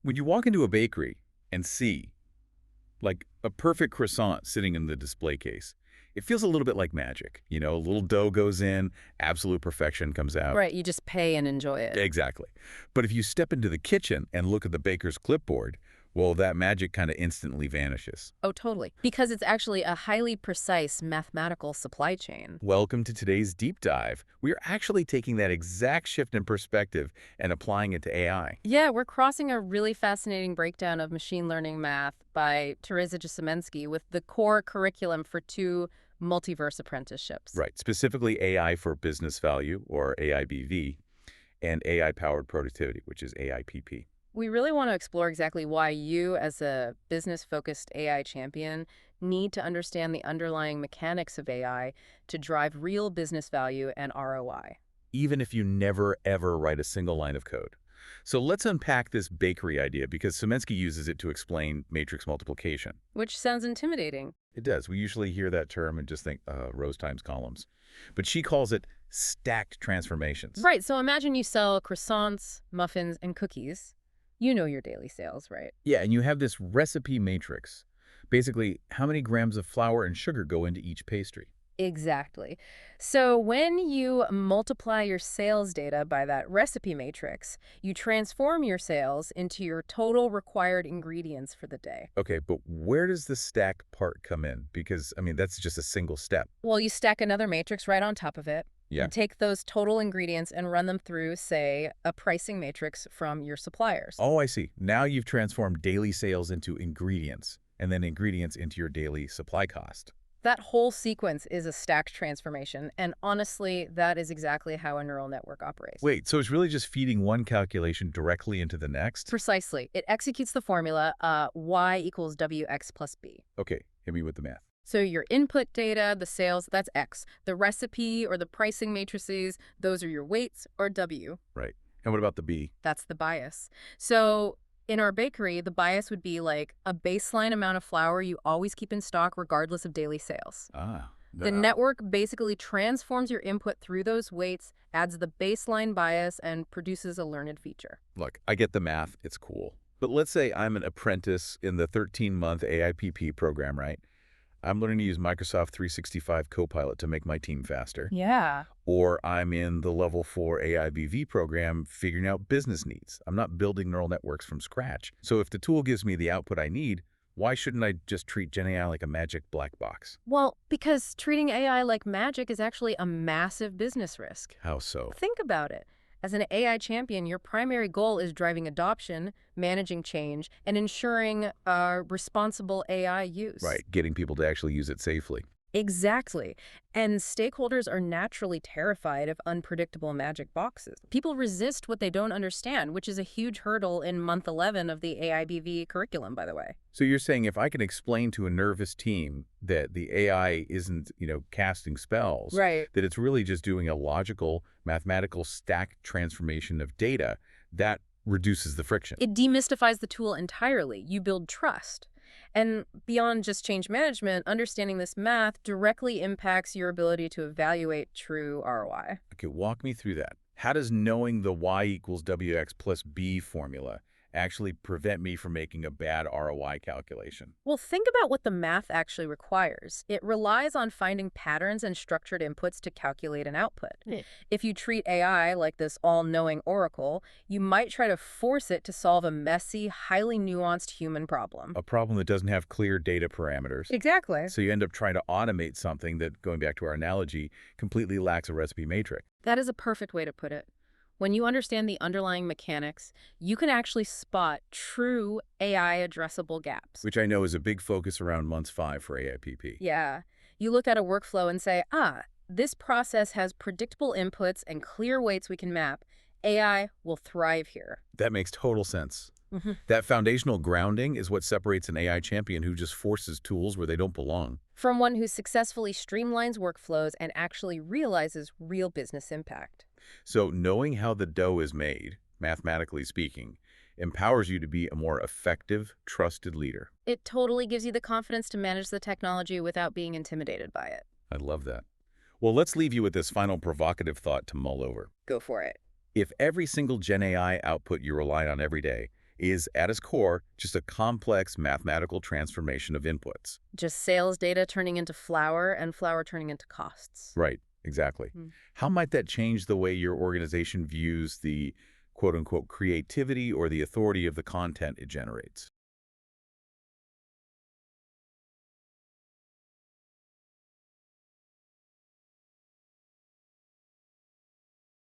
When you walk into a bakery and see, like, a perfect croissant sitting in the display case, it feels a little bit like magic. You know, a little dough goes in, absolute perfection comes out. Right, you just pay and enjoy it. Exactly. But if you step into the kitchen and look at the baker's clipboard, well, that magic kind of instantly vanishes. Oh, totally. Because it's actually a highly precise mathematical supply chain. Welcome to today's deep dive. We are actually taking that exact shift in perspective and applying it to AI. Yeah, we're crossing a really fascinating breakdown of machine learning math by Teresa Jasymensky with the core curriculum for 2 multiverse apprenticeships. Right, specifically AI for business value, or AIBV, and AI-powered productivity, which is AIPP. We really want to explore exactly why you, as a business-focused AI champion, need to understand the underlying mechanics of AI to drive real business value and ROI. Even if you never, ever write a single line of code. So let's unpack this bakery idea because Semensky uses it to explain matrix multiplication. Which sounds intimidating. It does. We usually hear that term and just think rows times columns. But she calls it stacked transformations. Right, so imagine you sell croissants, muffins, and cookies. You know your daily sales, right? Yeah, and you have this recipe matrix. Basically, how many grams of flour and sugar go into each pastry? Exactly. So when you multiply your sales data by that recipe matrix, you transform your sales into your total required ingredients for the day. Okay, but where does the stack part come in? Because, I mean, that's just a single step. Well, you stack another matrix right on top of it. Yeah. You take those total ingredients and run them through, say, a pricing matrix from your suppliers. Oh, I see. Now you've transformed daily sales into ingredients, and then ingredients into your daily supply cost. That whole sequence is a stacked transformation, and honestly, that is exactly how a neural network operates. Wait, so it's really just feeding one calculation directly into the next? Precisely. It executes the formula y equals wx plus b. Okay, hit me with the math. So your input data, the sales, that's X. The recipe or the pricing matrices, those are your weights, or W. Right. And what about the B? That's the bias. So in our bakery, the bias would be like a baseline amount of flour you always keep in stock regardless of daily sales. Ah. The network basically transforms your input through those weights, adds the baseline bias, and produces a learned feature. Look, I get the math. It's cool. But let's say I'm an apprentice in the 13-month AIPP program, right? I'm learning to use Microsoft 365 Copilot to make my team faster. Yeah. Or I'm in the level 4 AIBV program figuring out business needs. I'm not building neural networks from scratch. So if the tool gives me the output I need, why shouldn't I just treat Gen AI like a magic black box? Well, because treating AI like magic is actually a massive business risk. How so? Think about it. As an AI champion, your primary goal is driving adoption, managing change, and ensuring responsible AI use. Right, getting people to actually use it safely. Exactly. And stakeholders are naturally terrified of unpredictable magic boxes. People resist what they don't understand, which is a huge hurdle in month 11 of the AIBV curriculum, by the way. So you're saying if I can explain to a nervous team that the AI isn't, casting spells, Right. that it's really just doing a logical, mathematical stack transformation of data, that reduces the friction. It demystifies the tool entirely. You build trust. And beyond just change management, understanding this math directly impacts your ability to evaluate true ROI. Okay, walk me through that. How does knowing the y equals wx plus b formula actually prevent me from making a bad ROI calculation? Well, think about what the math actually requires. It relies on finding patterns and structured inputs to calculate an output. If you treat AI like this all-knowing oracle, you might try to force it to solve a messy, highly nuanced human problem. A problem that doesn't have clear data parameters. Exactly. So you end up trying to automate something that, going back to our analogy, completely lacks a recipe matrix. That is a perfect way to put it. When you understand the underlying mechanics, you can actually spot true AI-addressable gaps. Which I know is a big focus around month 5 for AIPP. Yeah. You look at a workflow and say, this process has predictable inputs and clear weights we can map. AI will thrive here. That makes total sense. That foundational grounding is what separates an AI champion who just forces tools where they don't belong. From one who successfully streamlines workflows and actually realizes real business impact. So knowing how the dough is made, mathematically speaking, empowers you to be a more effective, trusted leader. It totally gives you the confidence to manage the technology without being intimidated by it. I love that. Well, let's leave you with this final provocative thought to mull over. Go for it. If every single Gen AI output you rely on every day is, at its core, just a complex mathematical transformation of inputs. Just sales data turning into flour and flour turning into costs. Right, exactly. Hmm. How might that change the way your organization views the quote-unquote creativity or the authority of the content it generates?